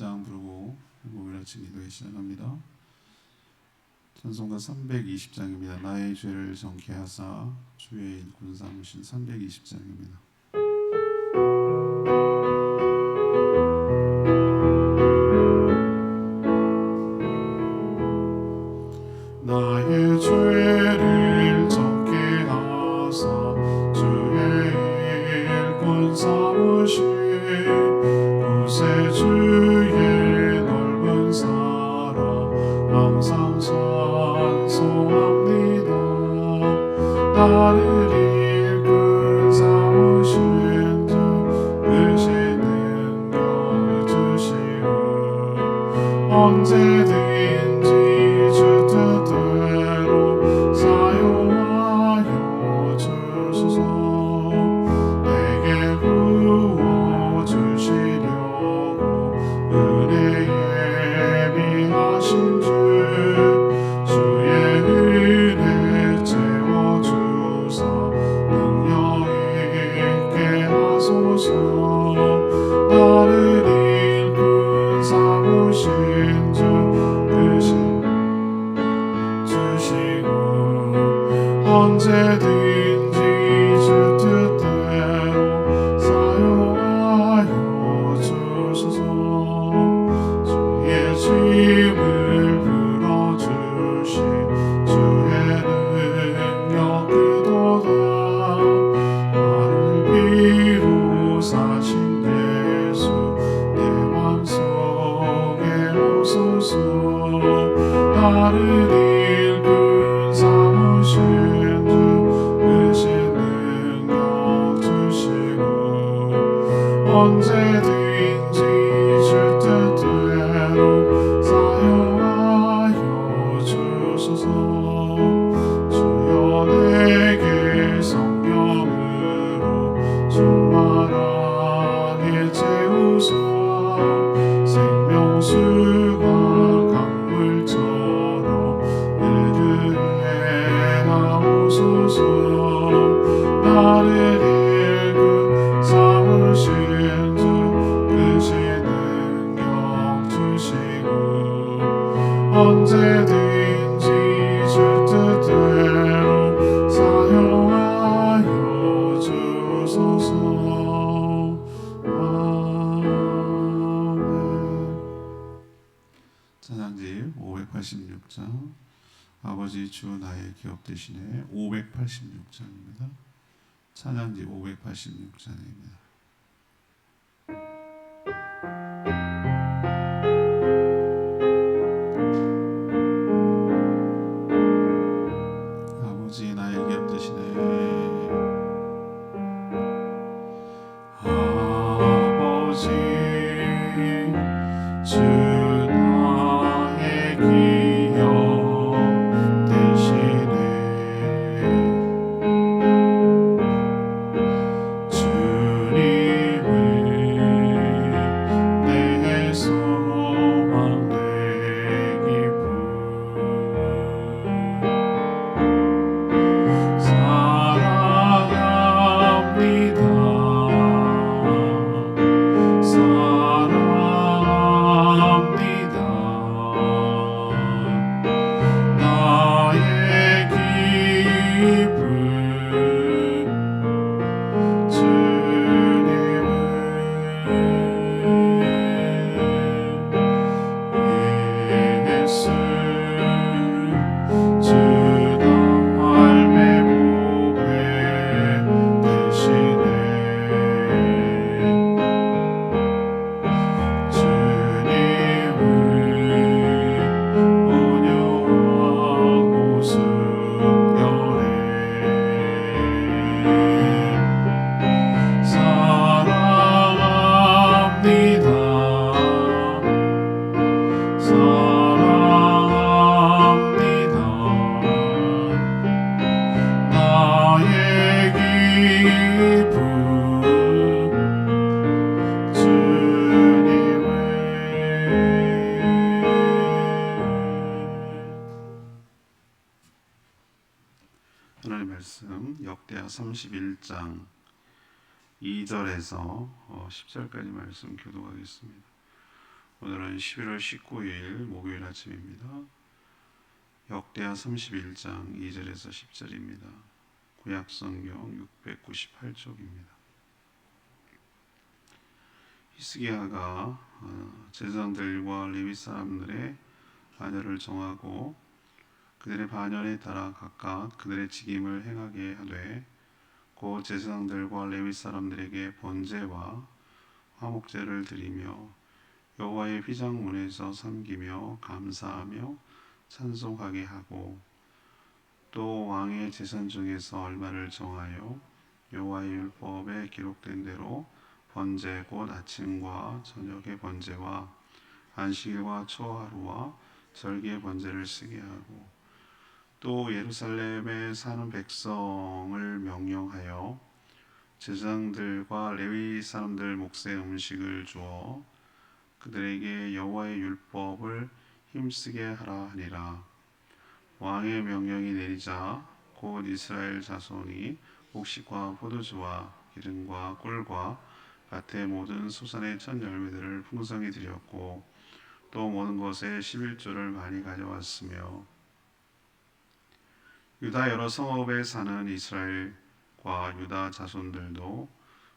36장 부르고 목요일 아침 기도회 시작합니다. 찬송가 320장입니다. 나의 죄를 정케하사 주의 일꾼 삼으신 320장입니다. 나의 죄를 정케하사 주의 일꾼 삼으신 구세주의 넓은 사랑 항상 찬송합니다. 나를 일꾼 삼으신 주 크신 능력 주시오. 언제든지 주 뜻대로 사용하여 주소서. 내게 구원 주시려고 은혜에 예비하신 주 주의 은혜 채워주사 능력 있게 하소서. 나를 일꾼 삼으신 주 크신 주시고 언제든지 주 뜻대로 사용하여 주소서. 주의 짐을 풀어주시 주의 능력 그도다. 나를 비로사신 예수 내 맘속에 오소서. 나를 일꾼 삼으신 주 크신 능력 주시고 언제든지 주 뜻대로 사용하여 주소서. 주여 내게 성령으로 충만하게 채우사 생명수가 강물처럼 흐르게 하옵소서. 나를 일꾼 삼으신 주 크신 능력 주시고 언제든지 주 뜻대로 사용하여 주소서. 아멘. 찬양집 586장 아버지 주 나의 기업 되시네 586장입니다. 찬양집 586장입니다. 아버지 나의 기업 되시네 아버지 주 나의 기업 되시네 주님은 내 소망 내 기쁨 사랑합니다. 사랑합니다. 나의 기쁨 주님은 예수 주 삶의 보배 되시네 주님은 온유하고 순결해 사랑합니다. 사랑합니다. 나의 기쁨 주님은 하나님 말씀 역대하 31장 2절에서 10절까지 말씀 교독하겠습니다. 오늘은 11월 19일 목요일 아침입니다. 역대하 31장 2절에서 10절입니다. 구약성경 698쪽입니다. 히스기야가 제사장들과 레위 사람들의 반열을 정하고 그들의 반열에 따라 각각 그들의 직임을 행하게 하되 곧 제사장들과 레위 사람들에게 번제와 화목제를 드리며 여호와의 휘장문에서 섬기며 감사하며 찬송하게 하고 또 왕의 제선 중에서 얼마를 정하여 여호와의 율법에 기록된 대로 번제 곧 아침과 저녁의 번제와 안식일과 초하루와 절기의 번제를 쓰게 하고 또 예루살렘에 사는 백성을 명령하여 제사장들과 레위 사람들 몫의 음식을 주어 그들에게 여호와의 율법을 힘쓰게 하라 하니라. 왕의 명령이 내리자 곧 이스라엘 자손이 곡식과 포도주와 기름과 꿀과 밭의 모든 소산의 첫 열매들을 풍성히 드렸고 또 모든 것에 11조를 많이 가져왔으며 유다 여러 성읍에 사는 이스라엘과 유다 자손들도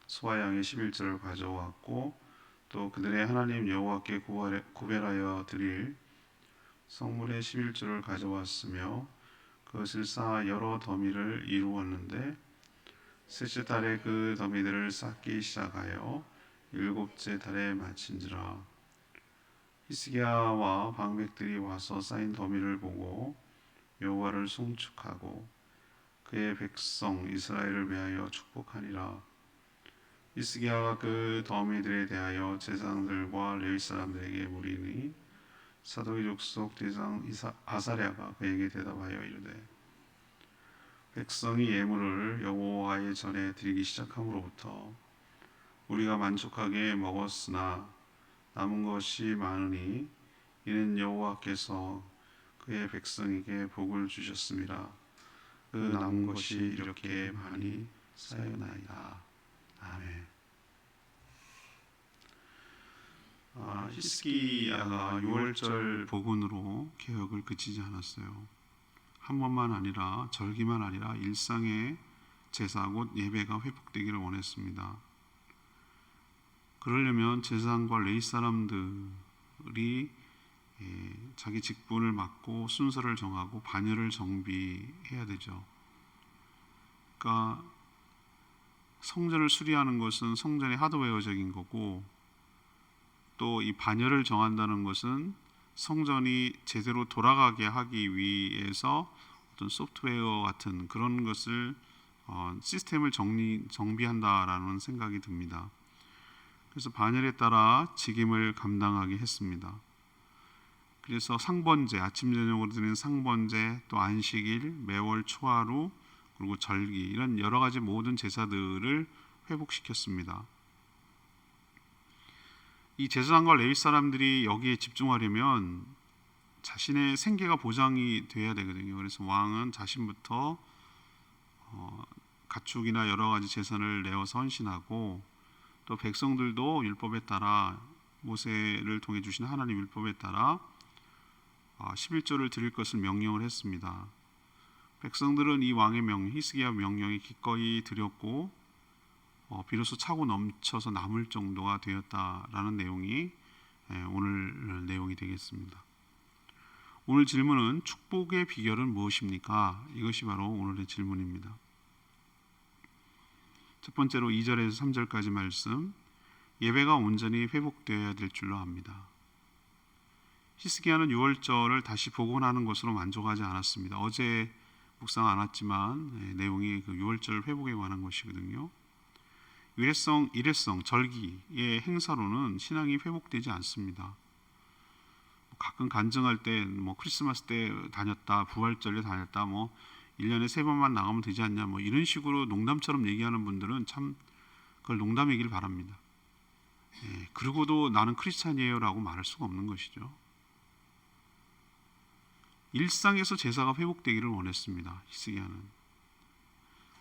소와 양의 11조를 가져왔고 또 그들의 하나님 여호와께 구별하여 드릴 성물의 11조를 가져왔으며 그것을 쌓아 여러 더미를 이루었는데 셋째 달에 그 더미들을 쌓기 시작하여 일곱째 달에 마친지라. 히스기야와 방백들이 와서 쌓인 더미를 보고 여호와를 송축하고 그의 백성 이스라엘을 위하여 축복하니라. 히스기야가 그 더미들에 대하여 제사장들과 레위 사람들에게 물으니 사도의 족속 대장 아사랴가 그에게 대답하여 이르되 백성이 예물을 여호와의 전에 드리기 시작함으로부터 우리가 만족하게 먹었으나 남은 것이 많으니 이는 여호와께서 그의 백성에게 복을 주셨습니다. 그 남은 것이 이렇게 많이 쌓여나이다. 아멘. 히스기야가 6월절 복원으로 개혁을 그치지 않았어요. 한 번만 아니라 절기만 아니라 일상의 제사 곧 예배가 회복되기를 원했습니다. 그러려면 제사장과 레위 사람들이 자기 직분을 맡고 순서를 정하고 반열을 정비해야 되죠. 그러니까 성전을 수리하는 것은 성전의 하드웨어적인 거고 또 이 반열을 정한다는 것은 성전이 제대로 돌아가게 하기 위해서 어떤 소프트웨어 같은 그런 것을 시스템을 정비한다라는 생각이 듭니다. 그래서 반열에 따라 직임을 감당하게 했습니다. 그래서 상번제, 아침 저녁으로 드리는 상번제, 또 안식일, 매월 초하루, 그리고 절기 이런 여러 가지 모든 제사들을 회복시켰습니다. 이 제사장과 레위 사람들이 여기에 집중하려면 자신의 생계가 보장이 돼야 되거든요. 그래서 왕은 자신부터 가축이나 여러 가지 제선을 내어서 헌신하고 또 백성들도 율법에 따라 모세를 통해 주신 하나님 율법에 따라 11조를 드릴 것을 명령을 했습니다. 백성들은 이 왕의 명령, 히스기야 명령이 기꺼이 드렸고 비로소 차고 넘쳐서 남을 정도가 되었다라는 내용이 오늘 내용이 되겠습니다. 오늘 질문은 축복의 비결은 무엇입니까? 이것이 바로 오늘의 질문입니다. 첫 번째로 2절에서 3절까지 말씀, 예배가 온전히 회복되어야 될 줄로 압니다. 히스기야는 6월절을 다시 복원하는 것으로 만족하지 않았습니다. 어제 묵상 안 왔지만 내용이 그 6월절 회복에 관한 것이거든요. 일회성, 절기의 행사로는 신앙이 회복되지 않습니다. 가끔 간증할 때 크리스마스 때 다녔다, 부활절에 다녔다, 1년에 3번만 나가면 되지 않냐, 이런 식으로 농담처럼 얘기하는 분들은 참 그걸 농담이길 바랍니다. 그러고도 나는 크리스찬이에요 라고 말할 수가 없는 것이죠. 일상에서 제사가 회복되기를 원했습니다. 히스기야는.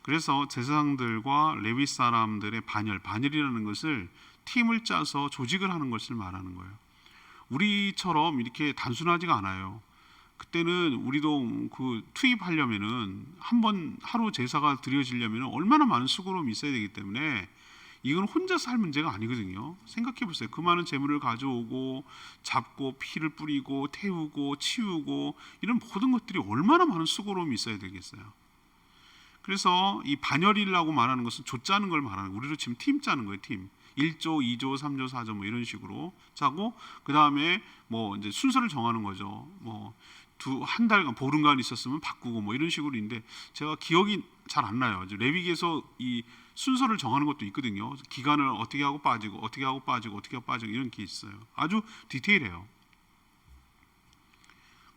그래서 제사장들과 레위 사람들의 반열이라는 것을 팀을 짜서 조직을 하는 것을 말하는 거예요. 우리처럼 이렇게 단순하지가 않아요. 그때는 우리도 그 투입하려면은 한 번 하루 제사가 드려지려면 얼마나 많은 수고로움이 있어야 되기 때문에 이건 혼자서 할 문제가 아니거든요. 생각해 보세요. 그 많은 재물을 가져오고 잡고 피를 뿌리고 태우고 치우고 이런 모든 것들이 얼마나 많은 수고로움이 있어야 되겠어요. 그래서 이 반열이라고 말하는 것은 조 짜는 걸 말하는 거예요. 우리로 지금 팀 짜는 거예요. 팀. 1조, 2조, 3조, 4조 뭐 이런 식으로 짜고 그다음에 뭐 이제 순서를 정하는 거죠. 뭐 한 달간 보름간 있었으면 바꾸고 뭐 이런 식으로 있는데 제가 기억이 잘 안 나요. 레위기에서 이 순서를 정하는 것도 있거든요. 기간을 어떻게 하고 빠지고 어떻게 하고 빠지고 어떻게 하고 빠지고 이런 게 있어요. 아주 디테일해요.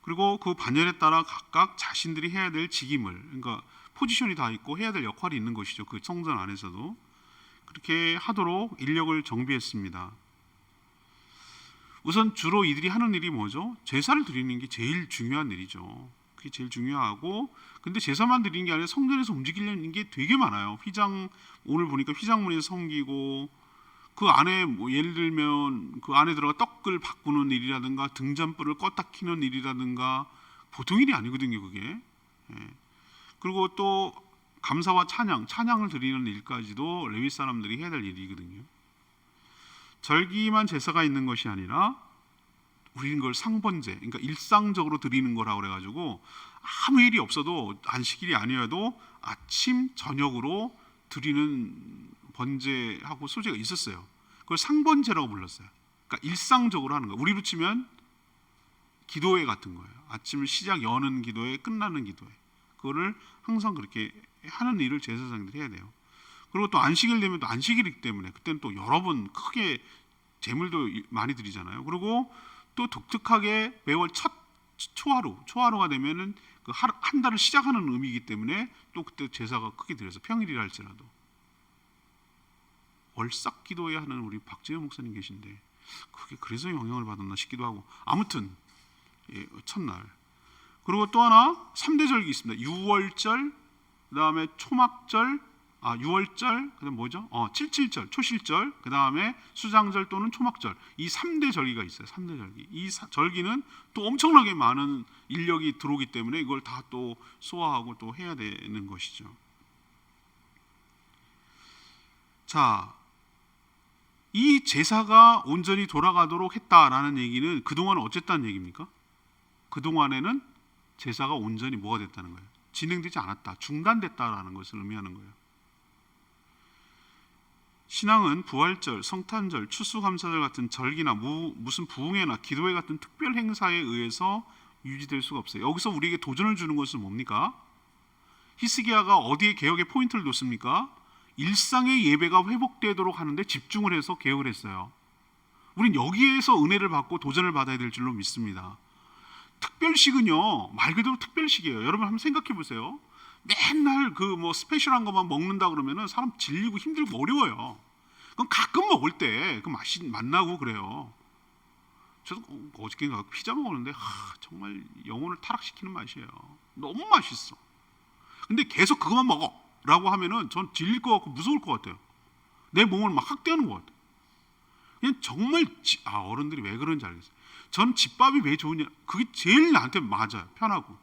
그리고 그 반열에 따라 각각 자신들이 해야 될 직임을, 그러니까 포지션이 다 있고 해야 될 역할이 있는 것이죠. 그 성전 안에서도 그렇게 하도록 인력을 정비했습니다. 우선 주로 이들이 하는 일이 뭐죠? 제사를 드리는 게 제일 중요한 일이죠. 그게 제일 중요하고, 근데 제사만 드리는 게 아니라 성전에서 움직이려는 게 되게 많아요. 오늘 보니까 휘장문에서 섬기고, 그 안에 뭐 예를 들면 그 안에 들어가 떡을 바꾸는 일이라든가 등잔불을 껐다 키는 일이라든가 보통 일이 아니거든요, 그게. 예. 그리고 또 감사와 찬양을 드리는 일까지도 레위 사람들이 해야 될 일이거든요. 절기만 제사가 있는 것이 아니라 우리는 그걸 상번제, 그러니까 일상적으로 드리는 거라고 그래가지고 아무 일이 없어도 안식일이 아니어도 아침 저녁으로 드리는 번제하고 소제가 있었어요. 그걸 상번제라고 불렀어요. 그러니까 일상적으로 하는 거. 우리로 치면 기도회 같은 거예요. 아침 시작 여는 기도회, 끝나는 기도회. 그거를 항상 그렇게 하는 일을 제사장들이 해야 돼요. 그리고 또 안식일 되면 또 안식일이기 때문에 그때는 또 여러 번 크게 제물도 많이 드리잖아요. 그리고 또 독특하게 매월 첫 초하루가 되면은 그 한 달을 시작하는 의미이기 때문에 또 그때 제사가 크게 드려서 평일이라 할지라도 월삭 기도회 하는 우리 박재현 목사님 계신데 그게 그래서 영향을 받았나 싶기도 하고 아무튼 첫날. 그리고 또 하나 3대 절기 있습니다. 유월절, 그다음에 초막절, 유월절, 그다음 뭐죠? 칠칠절, 초실절, 그다음에 수장절 또는 초막절. 이 3대 절기가 있어요. 3대 절기. 이 절기는 또 엄청나게 많은 인력이 들어오기 때문에 이걸 다 또 소화하고 또 해야 되는 것이죠. 자, 이 제사가 온전히 돌아가도록 했다라는 얘기는 그동안 어쨌다는 얘기입니까? 그동안에는 제사가 온전히 뭐가 됐다는 거예요? 진행되지 않았다, 중단됐다라는 것을 의미하는 거예요. 신앙은 부활절, 성탄절, 추수감사절 같은 절기나 무슨 부흥회나 기도회 같은 특별 행사에 의해서 유지될 수가 없어요. 여기서 우리에게 도전을 주는 것은 뭡니까? 히스기야가 어디에 개혁의 포인트를 뒀습니까? 일상의 예배가 회복되도록 하는데 집중을 해서 개혁을 했어요. 우린 여기에서 은혜를 받고 도전을 받아야 될 줄로 믿습니다. 특별식은요, 말 그대로 특별식이에요. 여러분 한번 생각해 보세요. 맨날 그 뭐 스페셜한 것만 먹는다 그러면은 사람 질리고 힘들고 어려워요. 그럼 가끔 먹을 때 그 맛이 맛나고 그래요. 저도 어저께인가 피자 먹었는데 정말 영혼을 타락시키는 맛이에요. 너무 맛있어. 근데 계속 그것만 먹어라고 하면은 전 질릴 것 같고 무서울 것 같아요. 내 몸을 막 학대하는 것 같아요. 그냥 정말 어른들이 왜 그런지 알겠어요. 전 집밥이 왜 좋으냐? 그게 제일 나한테 맞아요. 편하고.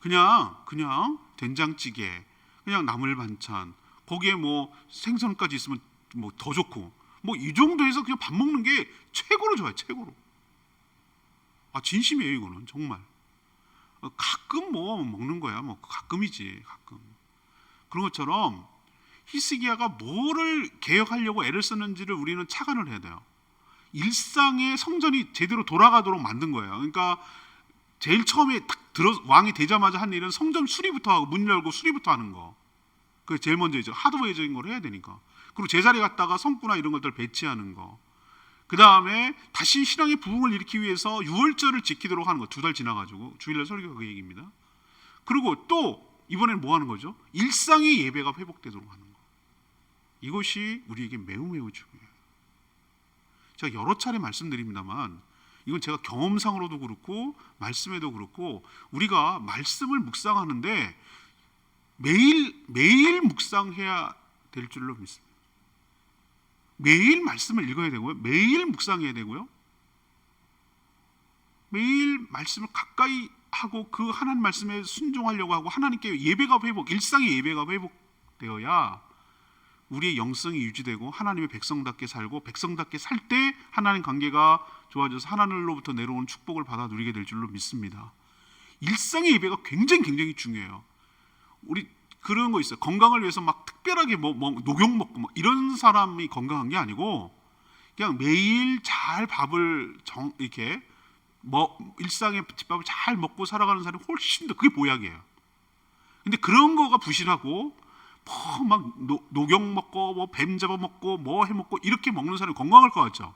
그냥 된장찌개, 그냥 나물 반찬, 거기에 뭐 생선까지 있으면 뭐 더 좋고, 뭐 이 정도 해서 그냥 밥 먹는 게 최고로 좋아요. 최고로. 진심이에요 이거는 정말. 가끔 뭐 먹는 거야. 뭐 가끔이지 가끔. 그런 것처럼 히스기야가 뭐를 개혁하려고 애를 썼는지를 우리는 착안을 해야 돼요. 일상의 성전이 제대로 돌아가도록 만든 거예요. 그러니까 제일 처음에 딱 왕이 되자마자 한 일은 성전 수리부터 하고 문 열고 수리부터 하는 거. 그게 제일 먼저죠. 하드웨어적인 걸 해야 되니까. 그리고 제자리 갔다가 성구나 이런 것들 배치하는 거. 그 다음에 다시 신앙의 부흥을 일으키기 위해서 유월절을 지키도록 하는 거. 2달 지나가지고 주일날 설교가 그 얘기입니다. 그리고 또 이번에는 뭐 하는 거죠? 일상의 예배가 회복되도록 하는 거. 이것이 우리에게 매우 중요해요. 제가 여러 차례 말씀드립니다만 이건 제가 경험상으로도 그렇고 말씀에도 그렇고 우리가 말씀을 묵상하는데 매일 묵상해야 될 줄로 믿습니다. 매일 말씀을 읽어야 되고요. 매일 묵상해야 되고요. 매일 말씀을 가까이 하고 그 하나님 말씀에 순종하려고 하고 하나님께 예배가 회복, 일상의 예배가 회복되어야 우리의 영성이 유지되고 하나님의 백성답게 살고 백성답게 살 때 하나님 관계가 좋아져서 하나님으로부터 내려오는 축복을 받아 누리게 될 줄로 믿습니다. 일상의 예배가 굉장히 중요해요. 우리 그런 거 있어요. 건강을 위해서 막 특별하게 뭐 녹용 먹고 뭐 이런 사람이 건강한 게 아니고 그냥 매일 잘 밥을 이렇게 일상의 집밥을 잘 먹고 살아가는 사람이 훨씬 더 그게 보약이에요. 근데 그런 거가 부실하고 막 녹용 먹고 뭐 뱀 잡아 먹고 뭐 해 먹고 이렇게 먹는 사람이 건강할 것 같죠?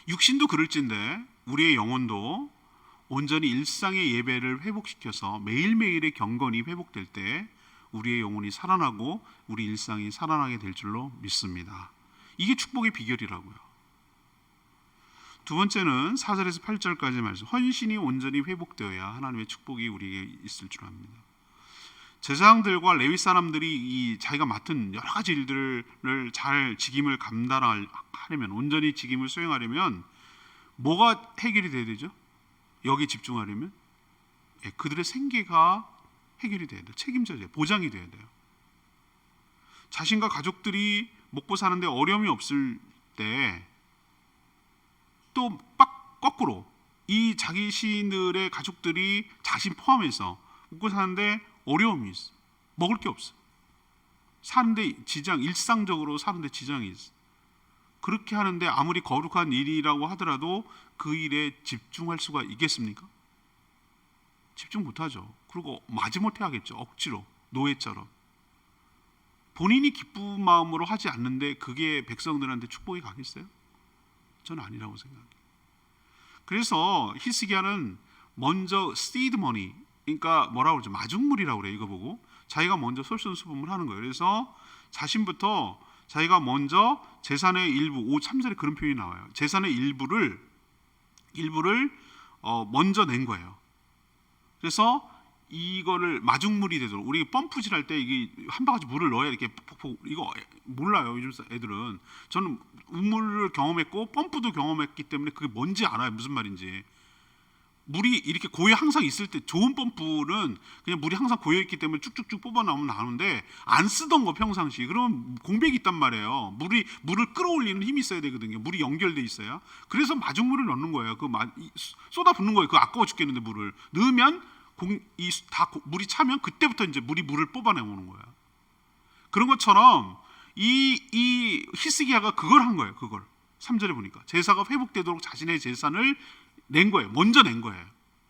육신도 그럴진데 우리의 영혼도 온전히 일상의 예배를 회복시켜서 매일매일의 경건이 회복될 때 우리의 영혼이 살아나고 우리 일상이 살아나게 될 줄로 믿습니다. 이게 축복의 비결이라고요. 두 번째는 4절에서 8절까지 말씀, 헌신이 온전히 회복되어야 하나님의 축복이 우리에게 있을 줄 압니다. 제사장들과 레위 사람들이 자기가 맡은 여러 가지 일들을 잘 직임을 감당하려면, 온전히 직임을 수행하려면 뭐가 해결이 돼야 되죠? 여기 집중하려면 그들의 생계가 해결이 돼야 돼요. 책임져야 돼요. 보장이 돼야 돼요. 자신과 가족들이 먹고 사는데 어려움이 없을 때 또 거꾸로 이 자기 시인들의 가족들이 자신 포함해서 먹고 사는데 어려움이 있어. 먹을 게 없어. 사는데 일상적으로 사는데 지장이 있어. 그렇게 하는데 아무리 거룩한 일이라고 하더라도 그 일에 집중할 수가 있겠습니까? 집중 못하죠. 그리고 마지못해 하겠죠. 억지로, 노예처럼. 본인이 기쁜 마음으로 하지 않는데 그게 백성들한테 축복이 가겠어요? 저는 아니라고 생각해요. 그래서 히스기야는 먼저 seed money, 그러니까 뭐라고 그러죠? 마중물이라고 그래요. 이거 보고 자기가 먼저 솔선수범을 하는 거예요. 그래서 자신부터 자기가 먼저 재산의 일부, 3절에 그런 표현이 나와요. 재산의 일부를 먼저 낸 거예요. 그래서 이거를 마중물이 되도록, 우리 펌프질 할 때 이게 한 바가지 물을 넣어야 이렇게 폭폭, 이거 몰라요 요즘 애들은. 저는 우물을 경험했고 펌프도 경험했기 때문에 그게 뭔지 알아요. 무슨 말인지. 물이 이렇게 고여 항상 있을 때, 좋은 펌프는 그냥 물이 항상 고여 있기 때문에 쭉쭉쭉 뽑아 나오면 나오는데, 안 쓰던 거 평상시 그러면 공백이 있단 말이에요. 물을 끌어올리는 힘이 있어야 되거든요. 물이 연결돼 있어야. 그래서 마중물을 넣는 거예요. 쏟아 붓는 거예요. 그거 아까워 죽겠는데 물을 넣으면 물이 차면 그때부터 이제 물을 뽑아내오는 거야. 그런 것처럼 이 히스기야가 그걸 한 거예요. 그걸 3절에 보니까 제사가 회복되도록 자신의 재산을 낸 거예요. 먼저 낸 거예요.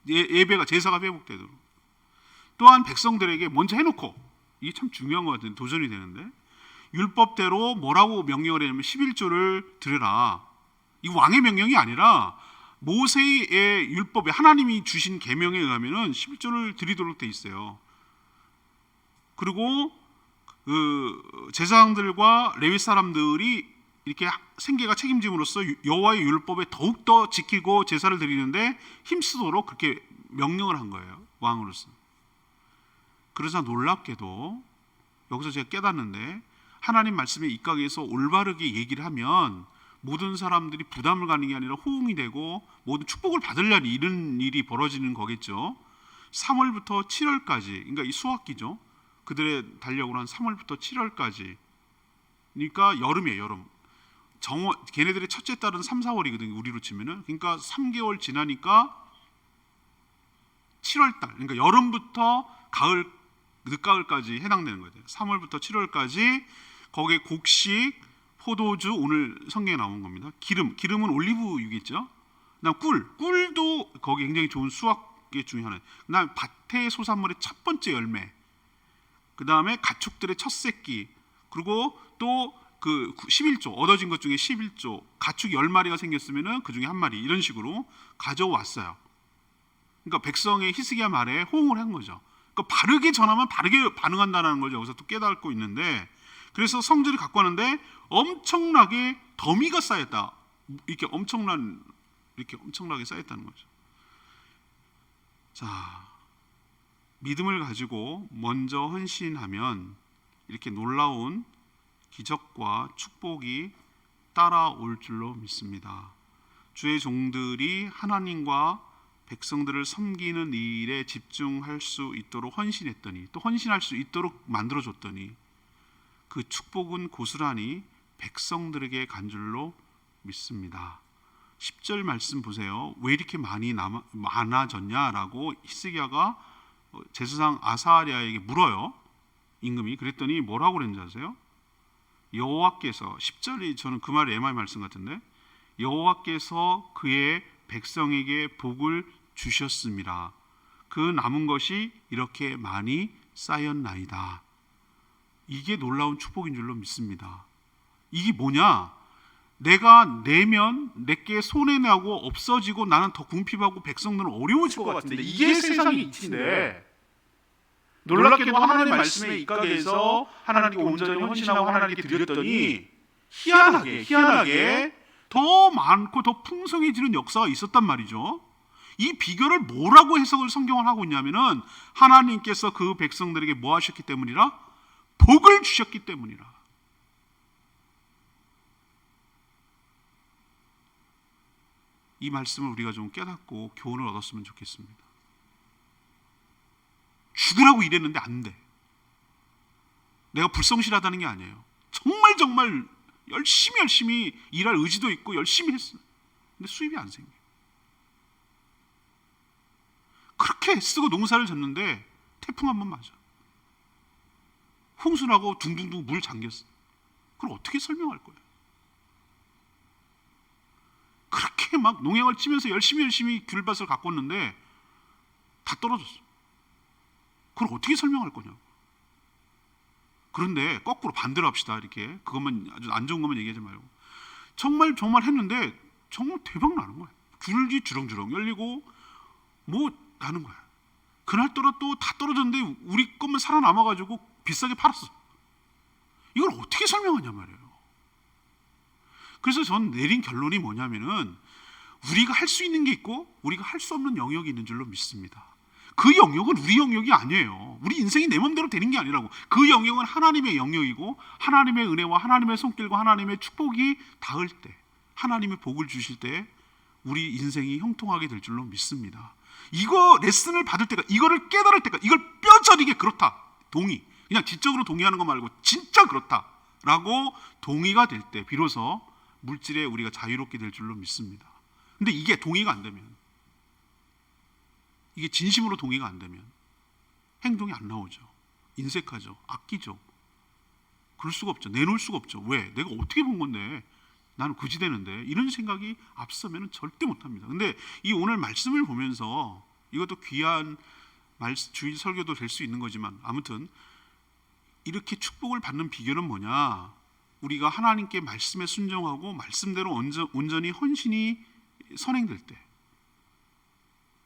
예배가, 제사가 회복되도록. 또한 백성들에게 먼저 해놓고, 이게 참 중요한 것 같은데 도전이 되는데, 율법대로 뭐라고 명령을 했냐면 11조를 드려라. 이 왕의 명령이 아니라 모세의 율법에, 하나님이 주신 계명에 의하면은 11조를 드리도록 돼 있어요. 그리고 그 제사장들과 레위 사람들이 이렇게 생계가 책임짐으로써 여호와의 율법에 더욱더 지키고 제사를 드리는데 힘쓰도록 그렇게 명령을 한 거예요. 왕으로서. 그러자 놀랍게도 여기서 제가 깨닫는데, 하나님 말씀에 입각해서 올바르게 얘기를 하면 모든 사람들이 부담을 가는 게 아니라 호응이 되고 모든 축복을 받으려니 이런 일이 벌어지는 거겠죠. 3월부터 7월까지, 그러니까 이 수학기죠. 그들의 달력으로 한 3월부터 7월까지, 그러니까 여름이에요. 여름. 걔네들의 첫째 달은 3, 4월이거든요. 우리로 치면은. 그러니까 3개월 지나니까 7월 달, 그러니까 여름부터 가을, 늦가을까지 해당되는 거예요. 3월부터 7월까지 거기에 곡식, 포도주, 오늘 성경에 나온 겁니다. 기름은 올리브유겠죠. 그다음 꿀도 거기 굉장히 좋은 수확의 중에 하나예요. 그다음 밭의 소산물의 첫 번째 열매, 그다음에 가축들의 첫 새끼, 그리고 또 그 11조, 얻어진 것 중에 11조, 가축 10마리가 생겼으면은 그 중에 한 마리, 이런 식으로 가져왔어요. 그러니까 백성의 히스기야 말에 호응을 한 거죠. 그러니까 바르게 전하면 바르게 반응한다는 걸 여기서 또 깨닫고 있는데, 그래서 성전이 갖고 왔는데 엄청나게 더미가 쌓였다. 이렇게 엄청나게 쌓였다는 거죠. 자, 믿음을 가지고 먼저 헌신하면 이렇게 놀라운 기적과 축복이 따라올 줄로 믿습니다. 주의 종들이 하나님과 백성들을 섬기는 일에 집중할 수 있도록 헌신했더니, 또 헌신할 수 있도록 만들어줬더니 그 축복은 고스란히 백성들에게 간 줄로 믿습니다. 10절 말씀 보세요. 왜 이렇게 많아졌냐라고 히스기야가 제사장 아사랴에게 물어요. 임금이. 그랬더니 뭐라고 그랬는지 아세요? 여호와께서, 10절이 저는 그 말이 에마의 말씀 같은데, 여호와께서 그의 백성에게 복을 주셨습니다. 그 남은 것이 이렇게 많이 쌓였나이다. 이게 놀라운 축복인 줄로 믿습니다. 이게 뭐냐? 내가 내면 내게 손해나고 없어지고 나는 더 궁핍하고 백성들은 어려워질 것 같은데, 이게 세상의 이치인데, 놀랍게도 하나님의 말씀에 입각해 서 하나님께 온전히 헌신하고 하나님께 드렸더니 희한하게 더 많고 더 풍성해지는 역사가 있었단 말이죠. 이 비결을 뭐라고 해석을 성경을 하고 있냐면은, 하나님께서 그 백성들에게 뭐 하셨기 때문이라? 복을 주셨기 때문이라. 이 말씀을 우리가 좀 깨닫고 교훈을 얻었으면 좋겠습니다. 죽으라고 일했는데 안 돼. 내가 불성실하다는 게 아니에요. 정말 열심히 일할 의지도 있고 열심히 했어요. 근데 수입이 안 생겨요. 그렇게 쓰고 농사를 졌는데 태풍 한 번 맞아. 홍수나고 둥둥둥 물 잠겼어. 그걸 어떻게 설명할 거예요? 그렇게 막 농약을 치면서 열심히 귤밭을 가꿨는데 다 떨어졌어. 그걸 어떻게 설명할 거냐고. 그런데 거꾸로 반대로 합시다. 이렇게 그것만, 아주 안 좋은 것만 얘기하지 말고 정말 했는데 정말 대박 나는 거야. 귤이 주렁주렁 열리고 뭐 나는 거야. 그날따라 또 다 떨어졌는데 우리 것만 살아남아가지고 비싸게 팔았어. 이걸 어떻게 설명하냐 말이에요. 그래서 전 내린 결론이 뭐냐면은, 우리가 할 수 있는 게 있고 우리가 할 수 없는 영역이 있는 줄로 믿습니다. 그 영역은 우리 영역이 아니에요. 우리 인생이 내 마음대로 되는 게 아니라고. 그 영역은 하나님의 영역이고, 하나님의 은혜와 하나님의 손길과 하나님의 축복이 닿을 때, 하나님의 복을 주실 때 우리 인생이 형통하게 될 줄로 믿습니다. 이거 레슨을 받을 때가, 이거를 깨달을 때가, 이걸 뼈저리게 그렇다, 동의, 그냥 지적으로 동의하는 거 말고 진짜 그렇다라고 동의가 될 때 비로소 물질에 우리가 자유롭게 될 줄로 믿습니다. 근데 이게 동의가 안 되면, 이게 진심으로 동의가 안 되면 행동이 안 나오죠. 인색하죠. 아끼죠. 그럴 수가 없죠. 내놓을 수가 없죠. 왜? 내가 어떻게 본 건데 나는 그지 되는데, 이런 생각이 앞서면 절대 못합니다. 근데 이 오늘 말씀을 보면서, 이것도 귀한 주일 설교도 될 수 있는 거지만, 아무튼 이렇게 축복을 받는 비결은 뭐냐? 우리가 하나님께 말씀에 순종하고 말씀대로 온전히 헌신이 선행될 때,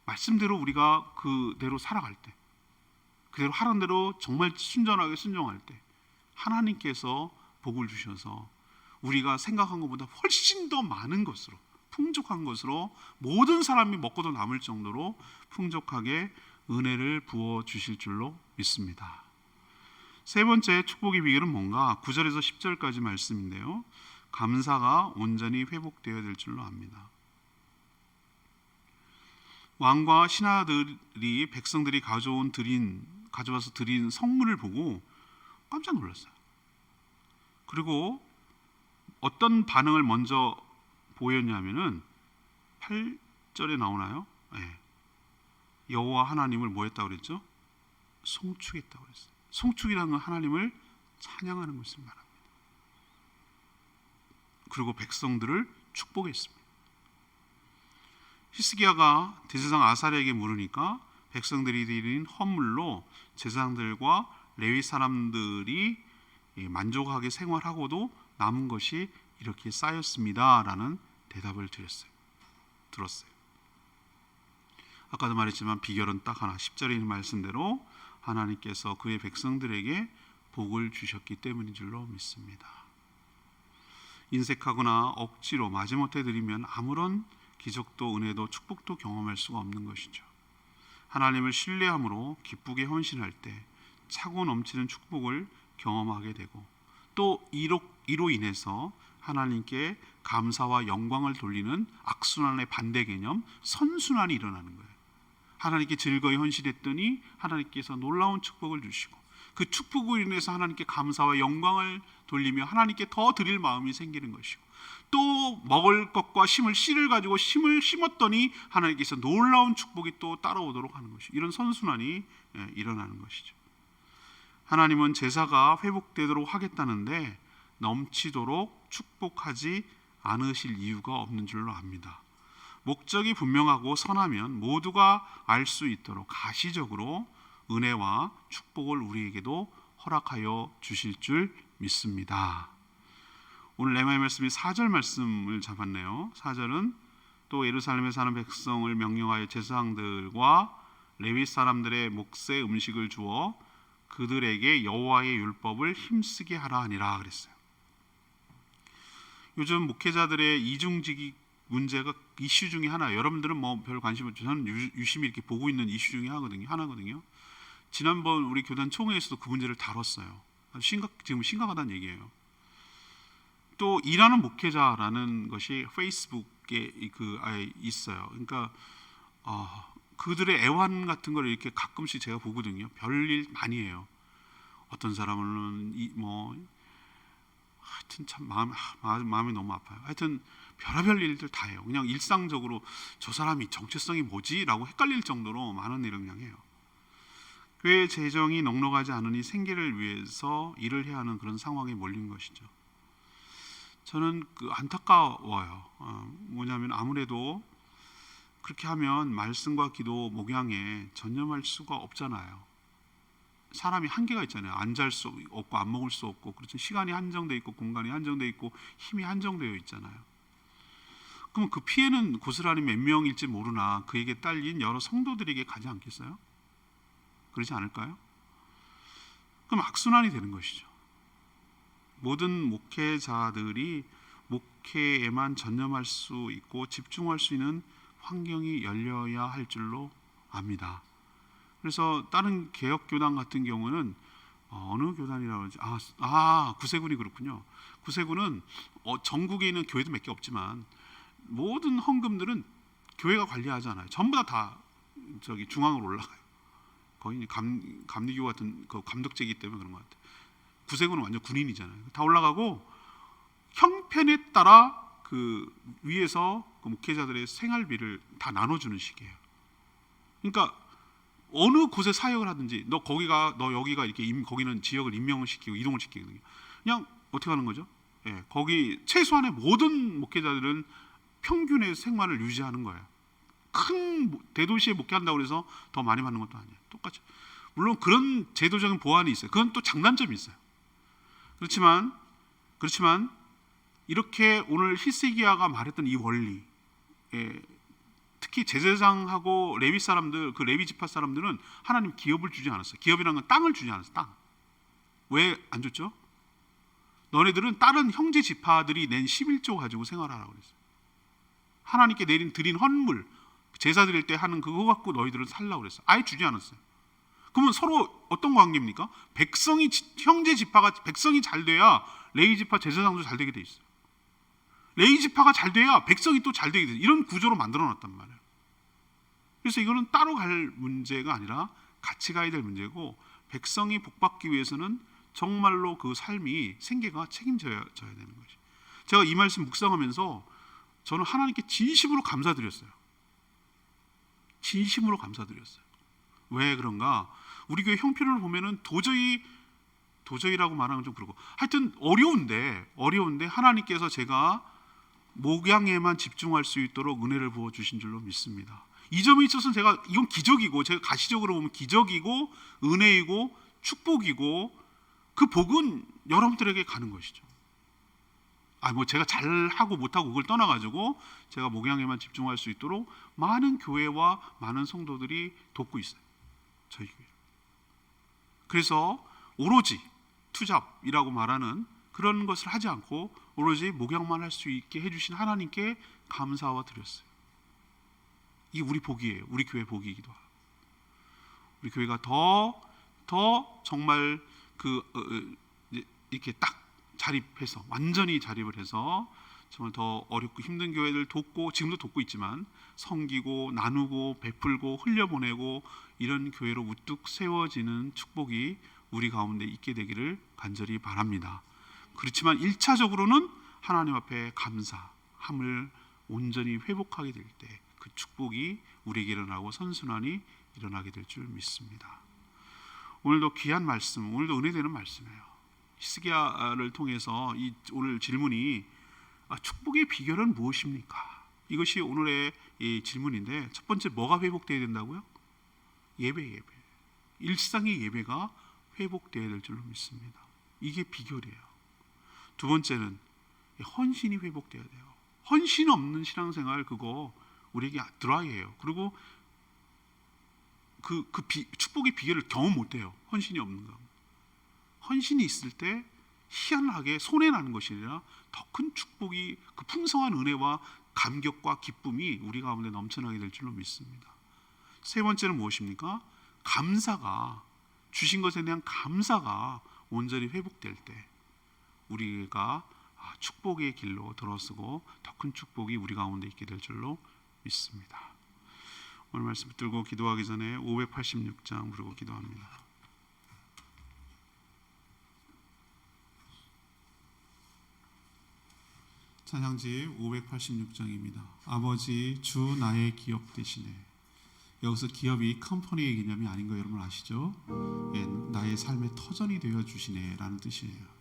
말씀대로 우리가 그대로 살아갈 때, 그대로 하라는 대로 정말 순전하게 순종할 때 하나님께서 복을 주셔서 우리가 생각한 것보다 훨씬 더 많은 것으로, 풍족한 것으로 모든 사람이 먹고도 남을 정도로 풍족하게 은혜를 부어 주실 줄로 믿습니다. 세 번째 축복의 비결은 뭔가? 9절에서 10절까지 말씀인데요, 감사가 온전히 회복되어야 될 줄로 압니다. 왕과 신하들이 백성들이 가져와서 드린 선물을 보고 깜짝 놀랐어요. 그리고 어떤 반응을 먼저 보였냐면은 8절에 나오나요? 네. 여호와 하나님을 뭐 했다고 그랬죠? 송축했다고 그랬어요. 송축이라는 건 하나님을 찬양하는 것을 말합니다. 그리고 백성들을 축복했습니다. 히스기야가 대제사장 아사랴에게 물으니까 백성들이 드린 헌물로 제사장들과 레위 사람들이 만족하게 생활하고도 남은 것이 이렇게 쌓였습니다라는 대답을 들었어요. 아까도 말했지만 비결은 딱 하나, 10절에 있는 말씀대로 하나님께서 그의 백성들에게 복을 주셨기 때문인 줄로 믿습니다. 인색하거나 억지로 마지못해 드리면 아무런 기적도 은혜도 축복도 경험할 수가 없는 것이죠. 하나님을 신뢰함으로 기쁘게 헌신할 때 차고 넘치는 축복을 경험하게 되고, 또 이로 인해서 하나님께 감사와 영광을 돌리는 악순환의 반대 개념 선순환이 일어나는 거예요. 하나님께 즐거이 헌신했더니 하나님께서 놀라운 축복을 주시고, 그 축복으로 인해서 하나님께 감사와 영광을 돌리며 하나님께 더 드릴 마음이 생기는 것이고, 또 먹을 것과 심을 씨를 가지고 심을 심었더니 하나님께서 놀라운 축복이 또 따라오도록 하는 것이죠. 이런 선순환이 일어나는 것이죠. 하나님은 제사가 회복되도록 하겠다는데 넘치도록 축복하지 않으실 이유가 없는 줄로 압니다. 목적이 분명하고 선하면 모두가 알 수 있도록 가시적으로 은혜와 축복을 우리에게도 허락하여 주실 줄 믿습니다. 오늘 레마의 말씀이 4절 말씀을 잡았네요. 4절은 또 예루살렘에 사는 백성을 명령하여 제사장들과 레위 사람들의 몫의 음식을 주어 그들에게 여호와의 율법을 힘쓰게 하라 하니라 그랬어요. 요즘 목회자들의 이중직위 문제가 이슈 중에 하나예요. 여러분들은 뭐 별 관심 없죠. 저는 유심히 이렇게 보고 있는 이슈 중에 하나거든요. 지난번 우리 교단 총회에서도 그 문제를 다뤘어요. 지금 심각하다는 얘기예요. 또 일하는 목회자라는 것이 페이스북에 아예 있어요. 그러니까 그들의 애환 같은 걸 이렇게 가끔씩 제가 보거든요. 별일 많이 해요. 어떤 사람은 하여튼 참 마음이 너무 아파요. 하여튼 별의별 일들 다 해요. 그냥 일상적으로 저 사람이 정체성이 뭐지라고 헷갈릴 정도로 많은 일을 그냥 해요. 교회 재정이 넉넉하지 않으니 생계를 위해서 일을 해야 하는 그런 상황에 몰린 것이죠. 저는 안타까워요. 뭐냐면 아무래도 그렇게 하면 말씀과 기도, 목양에 전념할 수가 없잖아요. 사람이 한계가 있잖아요. 안 잘 수 없고 안 먹을 수 없고, 그렇죠. 시간이 한정돼 있고 공간이 한정돼 있고 힘이 한정되어 있잖아요. 그럼 그 피해는 고스란히 몇 명일지 모르나 그에게 딸린 여러 성도들에게 가지 않겠어요? 그러지 않을까요? 그럼 악순환이 되는 것이죠. 모든 목회자들이 목회에만 전념할 수 있고 집중할 수 있는 환경이 열려야 할 줄로 압니다. 그래서 다른 개혁교단 같은 경우는 어느 교단이라고 하지? 구세군이 그렇군요. 구세군은 전국에 있는 교회도 몇 개 없지만 모든 헌금들은 교회가 관리하잖아요. 전부 다 중앙으로 올라가요. 거의 감리교 같은 그 감독제이기 때문에 그런 것 같아요. 구세군은 완전 군인이잖아요. 다 올라가고 형편에 따라 그 위에서 그 목회자들의 생활비를 다 나눠주는 식이에요. 그러니까 어느 곳에 사역을 하든지 너 여기가 이렇게 거기는 지역을 임명을 시키고 이동을 시키거든요. 그냥 어떻게 하는 거죠? 거기 최소한의 모든 목회자들은 평균의 생활을 유지하는 거예요. 큰 대도시에 목회한다고 해서 더 많이 받는 것도 아니에요. 똑같죠. 물론 그런 제도적인 보완이 있어요. 그건 또 장단점이 있어요. 그렇지만 이렇게 오늘 히스기야가 말했던 이 원리, 특히 제사장하고 레위 사람들, 그 레위 지파 사람들은 하나님 기업을 주지 않았어요. 기업이라는 건 땅을 주지 않았어요. 땅. 왜 안 줬죠? 너네들은 다른 형제 지파들이 낸 11조 가지고 생활하라고 그랬어요. 하나님께 드린 헌물, 제사 드릴 때 하는 그거 갖고 너희들은 살라고 그랬어요. 아예 주지 않았어요. 그러면 서로 어떤 관계입니까? 형제 지파가 백성이 잘 돼야 레위 지파 제사장도 잘 되게 돼 있어요. 레위 지파가 잘 돼야 백성이 또 잘 되게 돼 있어요. 이런 구조로 만들어 놨단 말이에요. 그래서 이거는 따로 갈 문제가 아니라 같이 가야 될 문제고, 백성이 복받기 위해서는 정말로 그 삶이 생계가 책임져야 되는 거죠. 제가 이 말씀 묵상하면서 저는 하나님께 진심으로 감사드렸어요. 진심으로 감사드렸어요. 왜 그런가? 우리 교회 형편을 보면은 도저히라고 말하면 좀 그렇고, 하여튼 어려운데 하나님께서 제가 목양에만 집중할 수 있도록 은혜를 부어 주신 줄로 믿습니다. 이 점에 있어서는 이건 기적이고, 제가 가시적으로 보면 기적이고 은혜이고 축복이고, 그 복은 여러분들에게 가는 것이죠. 제가 잘하고 못하고 그걸 떠나가지고 제가 목양에만 집중할 수 있도록 많은 교회와 많은 성도들이 돕고 있어요. 저희 교회. 그래서 오로지 투잡이라고 말하는 그런 것을 하지 않고 오로지 목양만 할 수 있게 해주신 하나님께 감사와 드렸어요. 이게 우리 복이에요. 우리 교회 복이기도 하고, 우리 교회가 더 정말 이렇게 딱 자립해서, 완전히 자립을 해서 정말 더 어렵고 힘든 교회들 돕고, 지금도 돕고 있지만 섬기고 나누고 베풀고 흘려보내고 이런 교회로 우뚝 세워지는 축복이 우리 가운데 있게 되기를 간절히 바랍니다. 그렇지만 1차적으로는 하나님 앞에 감사함을 온전히 회복하게 될 때 그 축복이 우리에게 일어나고 선순환이 일어나게 될 줄 믿습니다. 오늘도 귀한 말씀, 오늘도 은혜되는 말씀이에요. 히스기야를 통해서 이 오늘 질문이 축복의 비결은 무엇입니까? 이것이 오늘의 이 질문인데, 첫 번째 뭐가 회복되어야 된다고요? 예배. 일상의 예배가 회복되어야 될 줄로 믿습니다. 이게 비결이에요. 두 번째는 헌신이 회복되어야 돼요. 헌신 없는 신앙생활, 그거 우리에게 드라이해요. 그리고 축복의 비결을 경험 못해요. 헌신이 없는 거. 헌신이 있을 때 희한하게 손해나는 것이 아니라 더 큰 축복이, 그 풍성한 은혜와 감격과 기쁨이 우리 가운데 넘쳐나게 될 줄로 믿습니다. 세 번째는 무엇입니까? 감사가, 주신 것에 대한 감사가 온전히 회복될 때 우리가 축복의 길로 들어서고 더 큰 축복이 우리 가운데 있게 될 줄로 믿습니다. 오늘 말씀 붙들고 기도하기 전에 586장 부르고 기도합니다. 찬양지 586장입니다. 아버지, 주 나의 기업 되시네. 여기서 기업이 컴퍼니의 개념이 아닌 거 여러분 아시죠? 예, 나의 삶의 터전이 되어 주시네 라는 뜻이에요.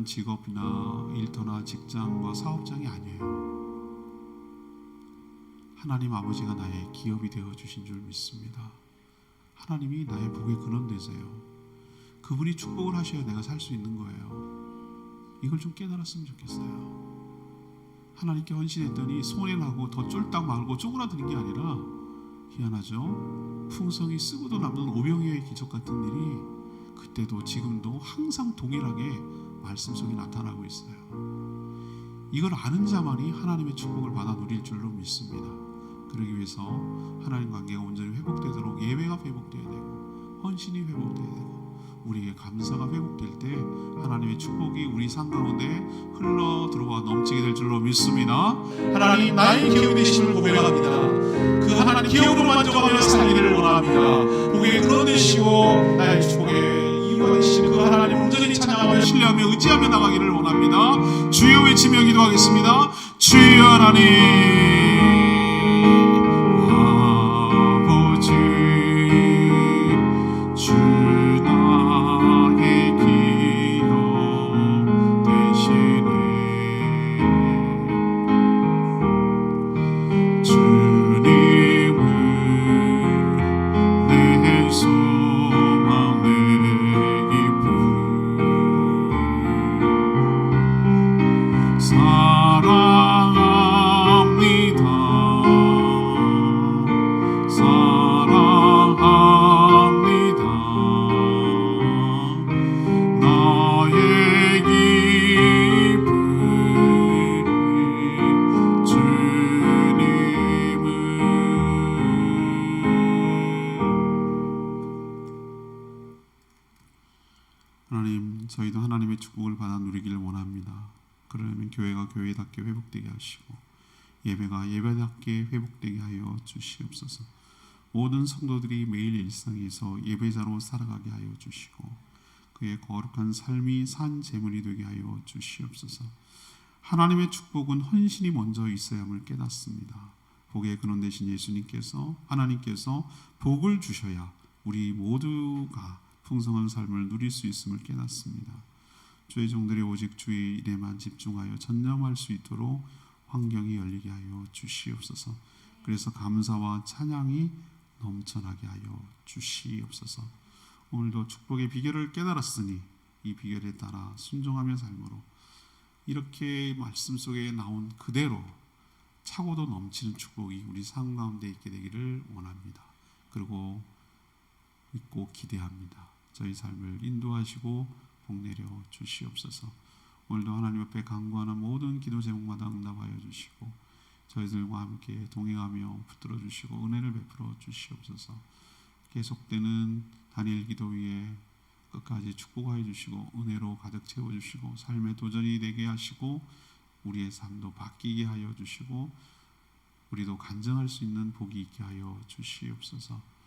직업이나 일터나 직장과 사업장이 아니에요. 하나님 아버지가 나의 기업이 되어 주신 줄 믿습니다. 하나님이 나의 복의 근원 되세요. 그분이 축복을 하셔야 내가 살 수 있는 거예요. 이걸 좀 깨달았으면 좋겠어요. 하나님께 헌신했더니 손해나고 더 쫄딱 말고 쪼그라드는 게 아니라, 희한하죠? 풍성이 쓰고도 남는 오병이어의 기적 같은 일이 그때도 지금도 항상 동일하게 말씀 속에 나타나고 있어요. 이걸 아는 자만이 하나님의 축복을 받아 누릴 줄로 믿습니다. 그러기 위해서 하나님 관계가 온전히 회복되도록 예배가 회복되어야 되고, 헌신이 회복되어야 되고, 우리에게 감사가 회복될 때 하나님의 축복이 우리 삶 가운데 흘러 들어와 넘치게 될 줄로 믿습니다. 하나님, 나의 기업이 되심을 고백합니다. 그 하나님 기업으로 만족하며 살기를 원합니다. 복의 근원 되시고 나의 축복의 이유가 되시는 그 하나님 온전히 찬양하며 신뢰하며 의지하며 나가기를 원합니다. 주여 외치며 기도하겠습니다. 주여 하나님, 하나님 교회가 교회답게 회복되게 하시고 예배가 예배답게 회복되게 하여 주시옵소서. 모든 성도들이 매일 일상에서 예배자로 살아가게 하여 주시고 그의 거룩한 삶이 산 제물이 되게 하여 주시옵소서. 하나님의 축복은 헌신이 먼저 있어야 함을 깨닫습니다. 복의 근원 되신 예수님께서 하나님께서 복을 주셔야 우리 모두가 풍성한 삶을 누릴 수 있음을 깨닫습니다. 주의 종들이 오직 주의 일에만 집중하여 전념할 수 있도록 환경이 열리게 하여 주시옵소서. 그래서 감사와 찬양이 넘쳐나게 하여 주시옵소서. 오늘도 축복의 비결을 깨달았으니 이 비결에 따라 순종하며 삶으로 이렇게 말씀 속에 나온 그대로 차고도 넘치는 축복이 우리 삶 가운데 있게 되기를 원합니다. 그리고 믿고 기대합니다. 저희 삶을 인도하시고 복내려 주시옵소서. 오늘도 하나님 앞에 간구하는 모든 기도 제목마다 응답하여 주시고 저희들과 함께 동행하며 붙들어 주시고 은혜를 베풀어 주시옵소서. 계속되는 다니엘 기도 위에 끝까지 축복하여 주시고 은혜로 가득 채워 주시고 삶의 도전이 되게 하시고 우리의 삶도 바뀌게 하여 주시고 우리도 간증할 수 있는 복이 있게 하여 주시옵소서.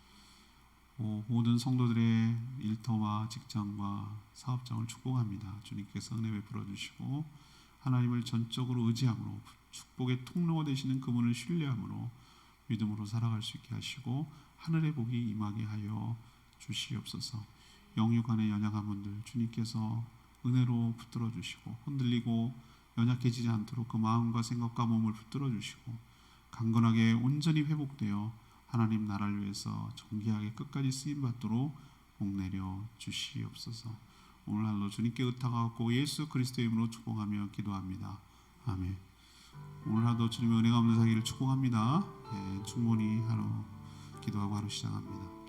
모든 성도들의 일터와 직장과 사업장을 축복합니다. 주님께서 은혜 베풀어 주시고 하나님을 전적으로 의지함으로 축복의 통로가 되시는 그분을 신뢰함으로 믿음으로 살아갈 수 있게 하시고 하늘의 복이 임하게 하여 주시옵소서. 영육 안에 연약한 분들 주님께서 은혜로 붙들어 주시고 흔들리고 연약해지지 않도록 그 마음과 생각과 몸을 붙들어 주시고 강건하게 온전히 회복되어 하나님 나라를 위해서 정기하게 끝까지 쓰임받도록 복내려 주시옵소서. 오늘 하루 주님께 의탁하고 예수 그리스도의 이름으로 축복하며 기도합니다. 아멘. 오늘 하루 주님의 은혜가 없는 사기를 축복합니다. 충분히 하루 기도하고 하루 시작합니다.